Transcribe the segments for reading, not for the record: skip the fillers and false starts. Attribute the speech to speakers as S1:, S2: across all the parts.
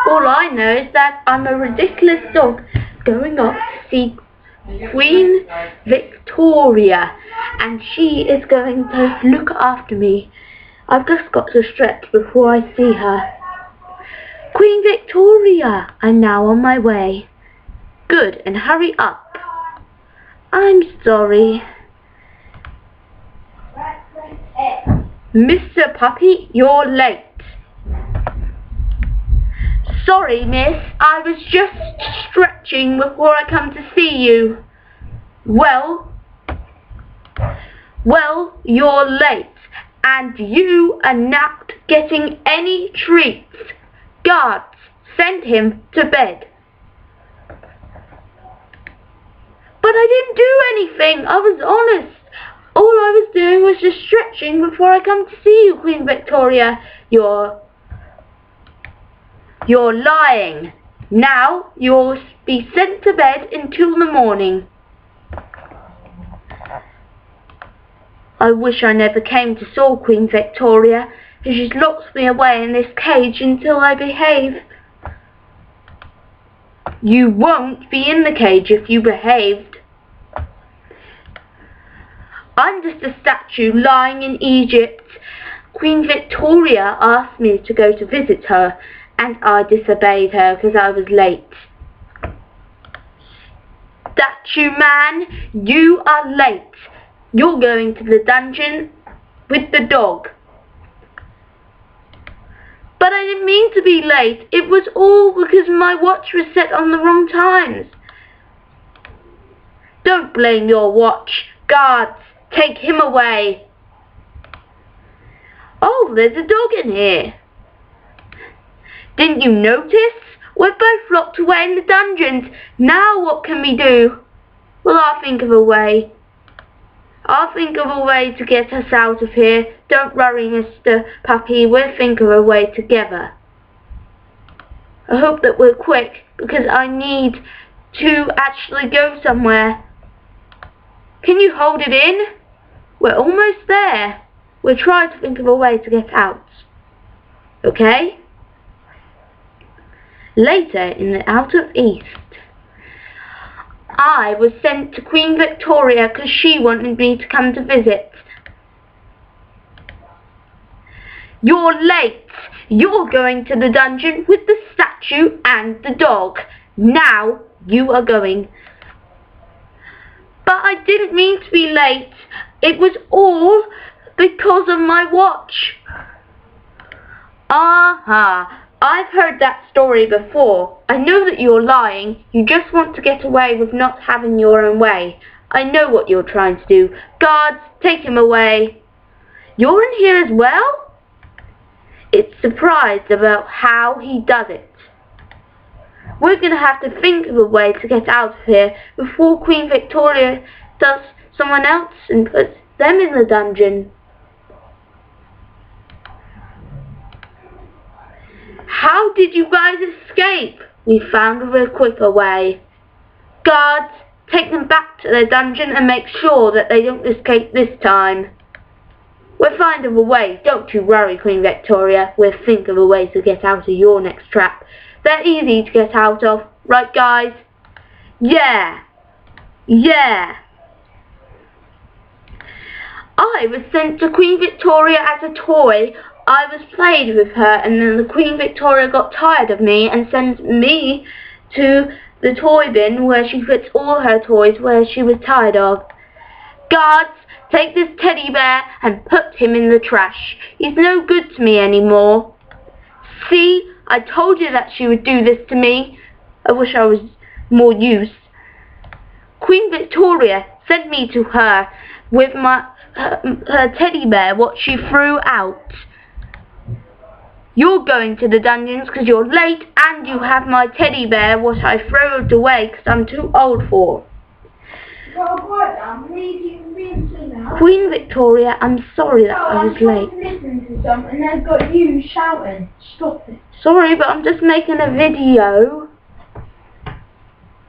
S1: All I know is that I'm a ridiculous dog going off to see Queen Victoria, and she is going to look after me. I've just got to stretch before I see her. Queen Victoria, I'm now on my way. Good, and hurry up. I'm sorry. Mr. Puppy, you're late. Sorry, miss, I was just stretching before I come to see you. Well, you're late, and you are not getting any treats. Guards, send him to bed. But I didn't do anything, I was honest. All I was doing was just stretching before I come to see you, Queen Victoria. You're lying. Now you'll be sent to bed until the morning. I wish I never came to saw Queen Victoria, as she's locked me away in this cage until I behave. You won't be in the cage if you behaved. I'm just a statue lying in Egypt. Queen Victoria asked me to go to visit her, and I disobeyed her because I was late. Statue man, you are late. You're going to the dungeon with the dog. But I didn't mean to be late. It was all because my watch was set on the wrong times. Don't blame your watch. Guards, take him away. Oh, there's a dog in here. Didn't you notice? We're both locked away in the dungeons. Now what can we do? Well, I'll think of a way. I'll think of a way to get us out of here. Don't worry, Mr. Puppy. We'll think of a way together. I hope that we're quick, because I need to actually go somewhere. Can you hold it in? We're almost there. We'll try to think of a way to get out. Okay? Later, in the Outer East, I was sent to Queen Victoria because she wanted me to come to visit. You're late. You're going to the dungeon with the statue and the dog. Now you are going. But I didn't mean to be late. It was all because of my watch. Aha. I've heard that story before. I know that you're lying. You just want to get away with not having your own way. I know what you're trying to do. Guards, take him away. You're in here as well? It's surprised about how he does it. We're going to have to think of a way to get out of here before Queen Victoria does someone else and puts them in the dungeon. How did you guys escape? We found a real quicker way. Guards, take them back to their dungeon and make sure that they don't escape this time. We'll find a way. Don't you worry, Queen Victoria. We'll think of a way to get out of your next trap. They're easy to get out of. Right, guys? Yeah. Yeah. I was sent to Queen Victoria as a toy. I was played with her, and then the Queen Victoria got tired of me and sent me to the toy bin where she puts all her toys where she was tired of. Guards, take this teddy bear and put him in the trash. He's no good to me anymore. See, I told you that she would do this to me. I wish I was more use. Queen Victoria sent me to her with her teddy bear, what she threw out. You're going to the dungeons because you're late, and you have my teddy bear, what I threw it away because I'm too old for. Queen Victoria, I'm sorry that I was late.
S2: I'm listening to some and they've got you shouting. Stop it.
S1: Sorry, but I'm just making a video.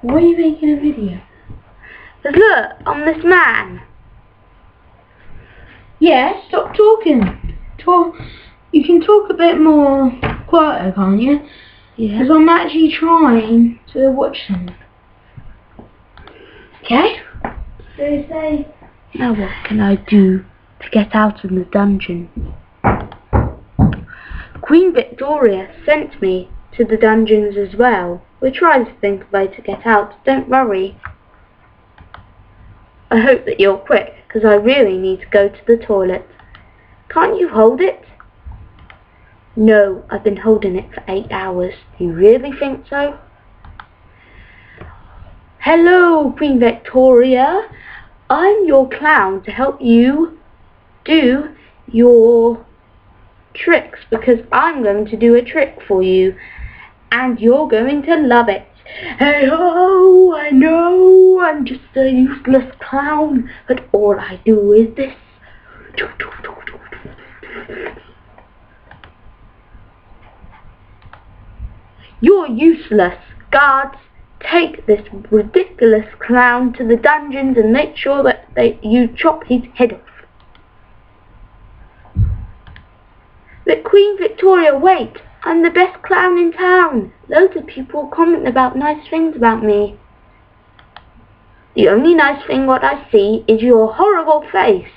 S2: Why are you making a video?
S1: Because look, I'm this man.
S2: Yeah, stop talking. You can talk a bit more quieter, can't you?
S1: Yeah.
S2: Because I'm actually trying to watch something. Okay? So say...
S1: Now what can I do to get out of the dungeon? Queen Victoria sent me to the dungeons as well. We're trying to think of a way to get out. Don't worry. I hope that you're quick, because I really need to go to the toilet. Can't you hold it? No, I've been holding it for 8 hours. Do you really think so? Hello, Queen Victoria. I'm your clown to help you do your tricks, because I'm going to do a trick for you and you're going to love it. Hey ho, I know I'm just a useless clown, but all I do is this. You're useless. Guards, take this ridiculous clown to the dungeons and make sure that you chop his head off. But Queen Victoria, wait! I'm the best clown in town. Loads of people comment about nice things about me. The only nice thing what I see is your horrible face.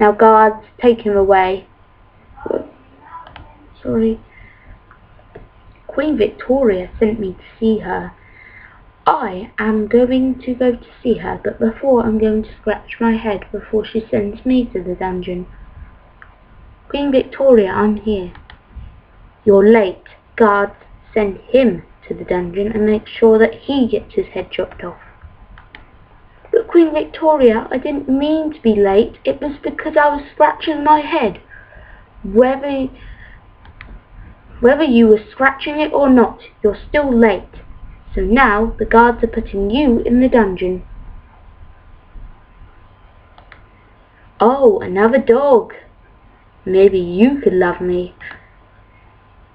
S1: Now guards, take him away. Sorry. Queen Victoria sent me to see her. I am going to go to see her, but before I'm going to scratch my head before she sends me to the dungeon. Queen Victoria, I'm here. You're late. Guards, send him to the dungeon and make sure that he gets his head chopped off. But Queen Victoria, I didn't mean to be late. It was because I was scratching my head. Whether you were scratching it or not, you're still late. So now the guards are putting you in the dungeon. Oh, another dog. Maybe you could love me.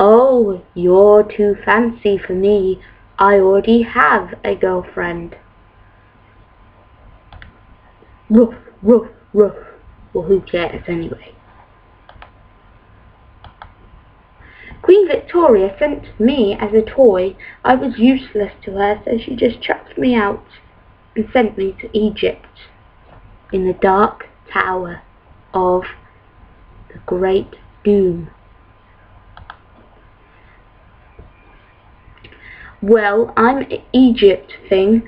S1: Oh, you're too fancy for me. I already have a girlfriend. Ruff, ruff, ruff. Well, who cares anyway? Queen Victoria sent me as a toy. I was useless to her, so she just chucked me out and sent me to Egypt in the dark tower of the Great Doom. Well, I'm an Egypt thing.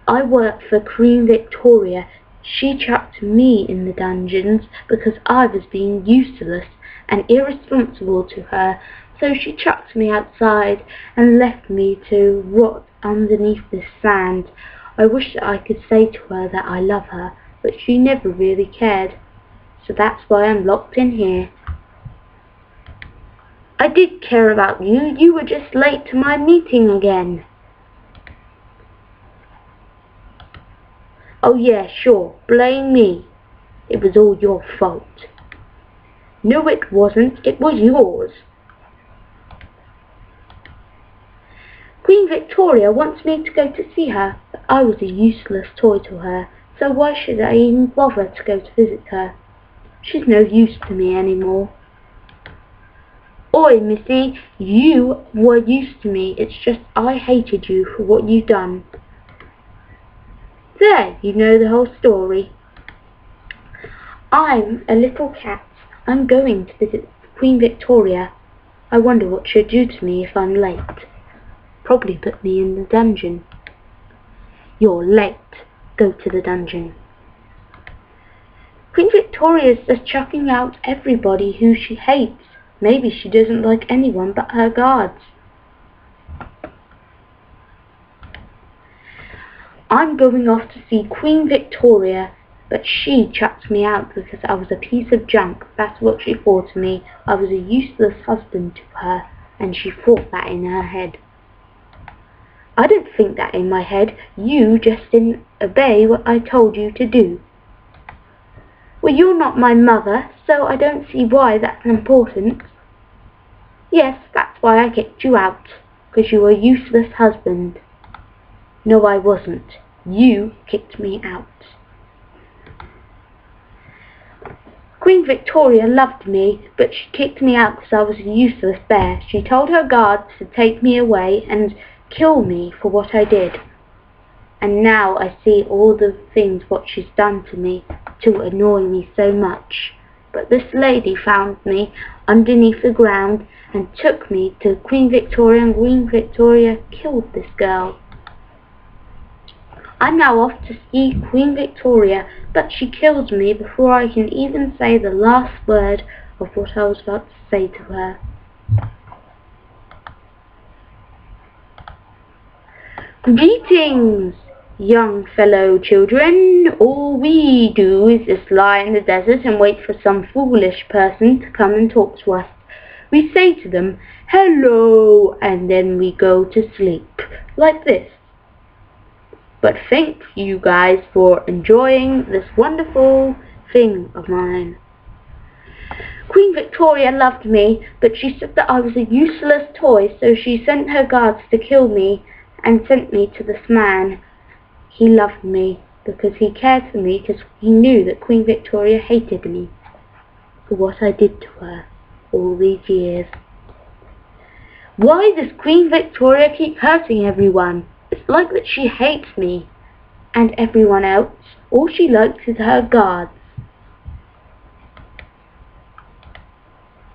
S1: I work for Queen Victoria. She chucked me in the dungeons because I was being useless and irresponsible to her. So she chucked me outside and left me to rot underneath this sand. I wish that I could say to her that I love her, but she never really cared. So that's why I'm locked in here. I did care about you. You were just late to my meeting again. Oh yeah, sure. Blame me. It was all your fault. No, it wasn't. It was yours. Queen Victoria wants me to go to see her, but I was a useless toy to her, so why should I even bother to go to visit her? She's no use to me anymore. Oi, Missy, you were used to me. It's just I hated you for what you done. There, you know the whole story. I'm a little cat. I'm going to visit Queen Victoria. I wonder what she'll do to me if I'm late. Probably put me in the dungeon. You're late. Go to the dungeon. Queen Victoria's just chucking out everybody who she hates. Maybe she doesn't like anyone but her guards. I'm going off to see Queen Victoria, but she chucked me out because I was a piece of junk. That's what she thought of me. I was a useless husband to her, and she thought that in her head. I didn't think that in my head. You just didn't obey what I told you to do. Well, you're not my mother, so I don't see why that's important. Yes, that's why I kicked you out, because you were a useless husband. No, I wasn't. You kicked me out. Queen Victoria loved me, but she kicked me out because I was a useless bear. She told her guards to take me away and kill me for what I did. And now I see all the things what she's done to me to annoy me so much. But this lady found me underneath the ground and took me to Queen Victoria, and Queen Victoria killed this girl. I'm now off to see Queen Victoria, but she kills me before I can even say the last word of what I was about to say to her. Greetings, young fellow children. All we do is just lie in the desert and wait for some foolish person to come and talk to us. We say to them, hello, and then we go to sleep, like this. But thank you guys for enjoying this wonderful thing of mine. Queen Victoria loved me, but she said that I was a useless toy, so she sent her guards to kill me and sent me to this man. He loved me because he cared for me, because he knew that Queen Victoria hated me for what I did to her all these years. Why does Queen Victoria keep hurting everyone? It's like that she hates me and everyone else. All she likes is her guards.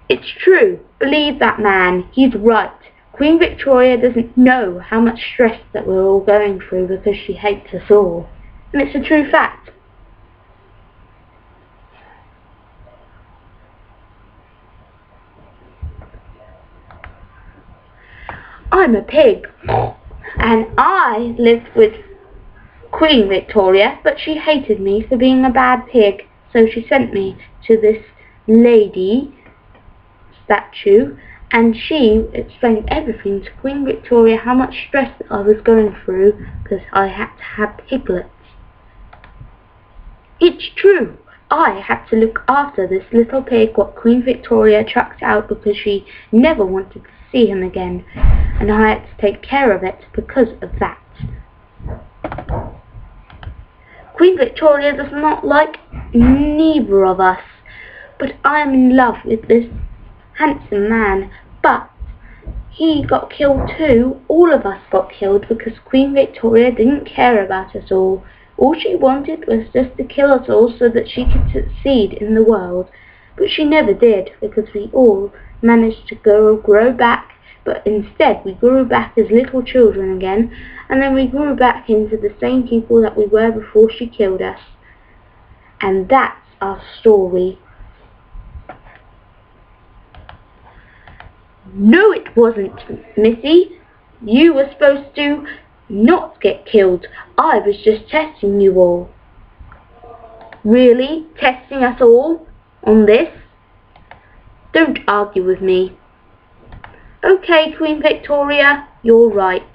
S1: It's true. Believe that man. He's right. Queen Victoria doesn't know how much stress that we're all going through because she hates us all. And it's a true fact. I'm a pig. And I lived with Queen Victoria, but she hated me for being a bad pig, so she sent me to this lady statue, and she explained everything to Queen Victoria, how much stress I was going through because I had to have piglets. It's true, I had to look after this little pig what Queen Victoria chucked out because she never wanted to see him again, and I had to take care of it because of that. Queen Victoria does not like neither of us, but I am in love with this handsome man, but he got killed too. All of us got killed because Queen Victoria didn't care about us all. All she wanted was just to kill us all so that she could succeed in the world, but she never did because we all managed to grow back, but instead we grew back as little children again, and then we grew back into the same people that we were before she killed us. And that's our story. No, it wasn't, Missy. You were supposed to not get killed. I was just testing you all. Really? Testing us all on this? Don't argue with me. Okay, Queen Victoria, you're right.